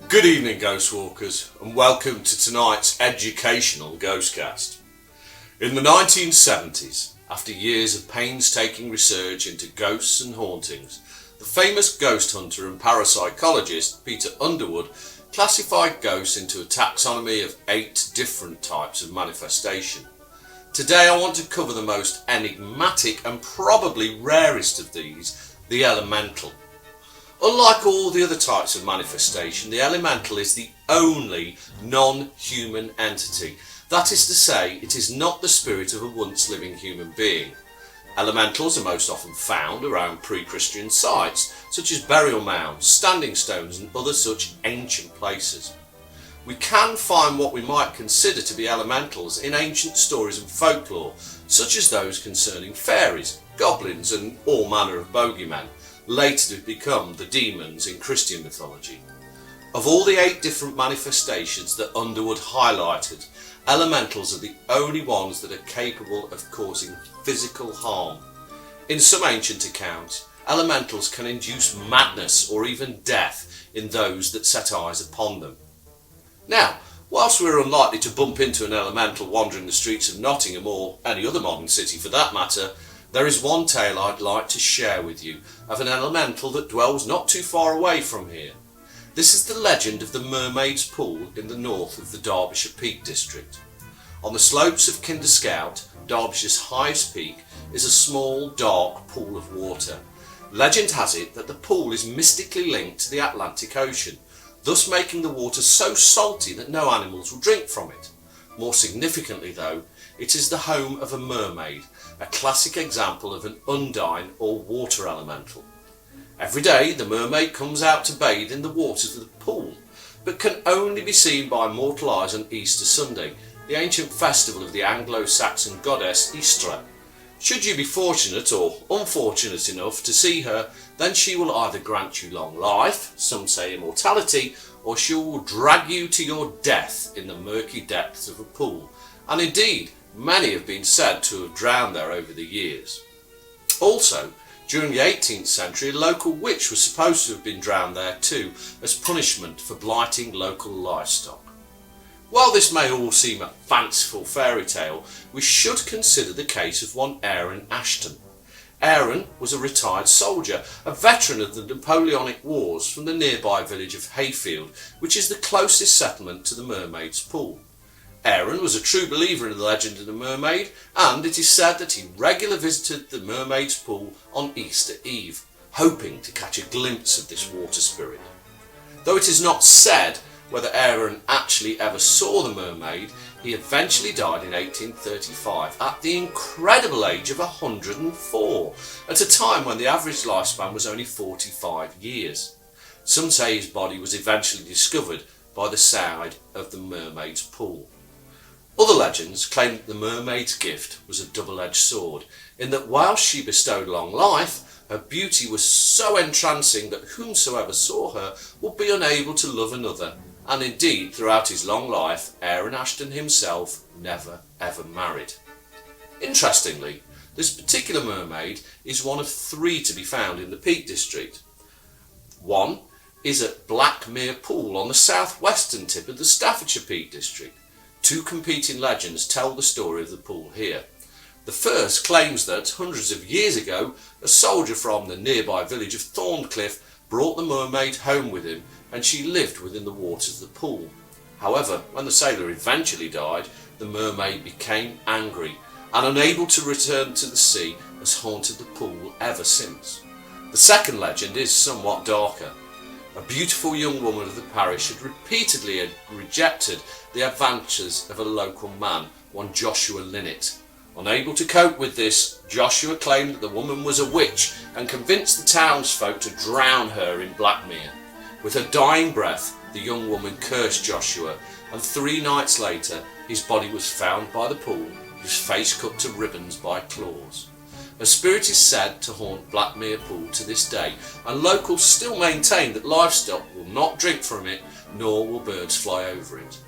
Good evening, Ghost Walkers, and welcome to tonight's educational Ghostcast. In the 1970s, after years of painstaking research into ghosts and hauntings, the famous ghost hunter and parapsychologist Peter Underwood classified ghosts into a taxonomy of 8 different types of manifestation. Today I want to cover the most enigmatic and probably rarest of these, the elemental. Unlike all the other types of manifestation, the elemental is the only non-human entity. That is to say, it is not the spirit of a once living human being. Elementals are most often found around pre-Christian sites, such as burial mounds, standing stones and other such ancient places. We can find what we might consider to be elementals in ancient stories and folklore, such as those concerning fairies, goblins and all manner of bogeymen, later to become the demons in Christian mythology. Of all the 8 different manifestations that Underwood highlighted, elementals are the only ones that are capable of causing physical harm. In some ancient accounts, elementals can induce madness or even death in those that set eyes upon them. Now, whilst we're unlikely to bump into an elemental wandering the streets of Nottingham or any other modern city for that matter, there is one tale I'd like to share with you of an elemental that dwells not too far away from here. This is the legend of the Mermaid's Pool in the north of the Derbyshire Peak District. On the slopes of Kinderscout, Derbyshire's highest peak, is a small, dark pool of water. Legend has it that the pool is mystically linked to the Atlantic Ocean, thus making the water so salty that no animals will drink from it. More significantly though, it is the home of a mermaid, a classic example of an undine or water elemental. Every day the mermaid comes out to bathe in the waters of the pool, but can only be seen by mortal eyes on Easter Sunday, the ancient festival of the Anglo-Saxon goddess Istra. Should you be fortunate or unfortunate enough to see her, then she will either grant you long life, some say immortality, or she will drag you to your death in the murky depths of a pool, and indeed many have been said to have drowned there over the years. Also, during the 18th century, a local witch was supposed to have been drowned there too, as punishment for blighting local livestock. While this may all seem a fanciful fairy tale, we should consider the case of one Aaron Ashton. Aaron was a retired soldier, a veteran of the Napoleonic Wars from the nearby village of Hayfield, which is the closest settlement to the Mermaid's Pool. Aaron was a true believer in the legend of the mermaid, and it is said that he regularly visited the Mermaid's Pool on Easter Eve, hoping to catch a glimpse of this water spirit. Though it is not said whether Aaron actually ever saw the mermaid, he eventually died in 1835 at the incredible age of 104, at a time when the average lifespan was only 45 years. Some say his body was eventually discovered by the side of the Mermaid's Pool. Other legends claim that the mermaid's gift was a double-edged sword, in that whilst she bestowed long life, her beauty was so entrancing that whomsoever saw her would be unable to love another, and indeed throughout his long life Aaron Ashton himself never ever married. Interestingly, this particular mermaid is one of 3 to be found in the Peak District. One is at Blackmere Pool on the southwestern tip of the Staffordshire Peak District. 2 competing legends tell the story of the pool here. The first claims that, hundreds of years ago, a soldier from the nearby village of Thorncliffe brought the mermaid home with him, and she lived within the waters of the pool. However, when the sailor eventually died, the mermaid became angry and, unable to return to the sea, has haunted the pool ever since. The second legend is somewhat darker. A beautiful young woman of the parish had repeatedly rejected the advances of a local man, one Joshua Linnett. Unable to cope with this, Joshua claimed that the woman was a witch and convinced the townsfolk to drown her in Blackmere. With her dying breath, the young woman cursed Joshua, and 3 nights later his body was found by the pool, his face cut to ribbons by claws. A spirit is said to haunt Blackmere Pool to this day, and locals still maintain that livestock will not drink from it, nor will birds fly over it.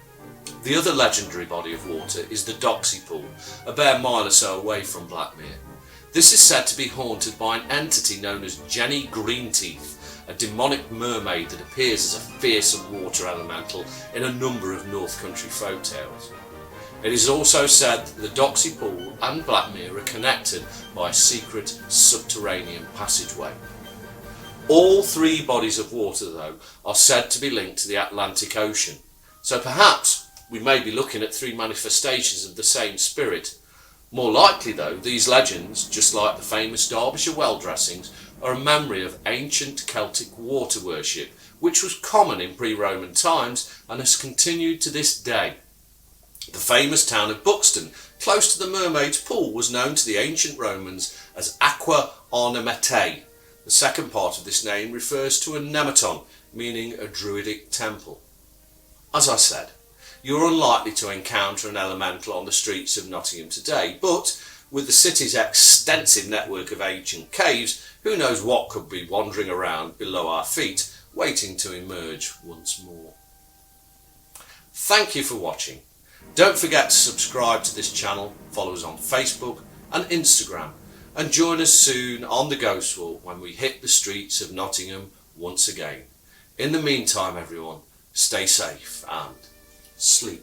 The other legendary body of water is the Doxy Pool, a bare mile or so away from Blackmere. This is said to be haunted by an entity known as Jenny Greenteeth, a demonic mermaid that appears as a fearsome water elemental in a number of North Country folk tales. It is also said that the Doxy Pool and Blackmere are connected by a secret subterranean passageway. All three bodies of water, though, are said to be linked to the Atlantic Ocean, so perhaps we may be looking at three manifestations of the same spirit. More likely, though, these legends, just like the famous Derbyshire well dressings, are a memory of ancient Celtic water worship, which was common in pre-Roman times and has continued to this day. The famous town of Buxton, close to the Mermaid's Pool, was known to the ancient Romans as Aqua Ornametae. The second part of this name refers to a nematon, meaning a druidic temple. As I said, you're unlikely to encounter an elemental on the streets of Nottingham today, but with the city's extensive network of ancient caves, who knows what could be wandering around below our feet, waiting to emerge once more. Thank you for watching. Don't forget to subscribe to this channel, follow us on Facebook and Instagram, and join us soon on the Ghost Walk when we hit the streets of Nottingham once again. In the meantime, everyone, stay safe and sleep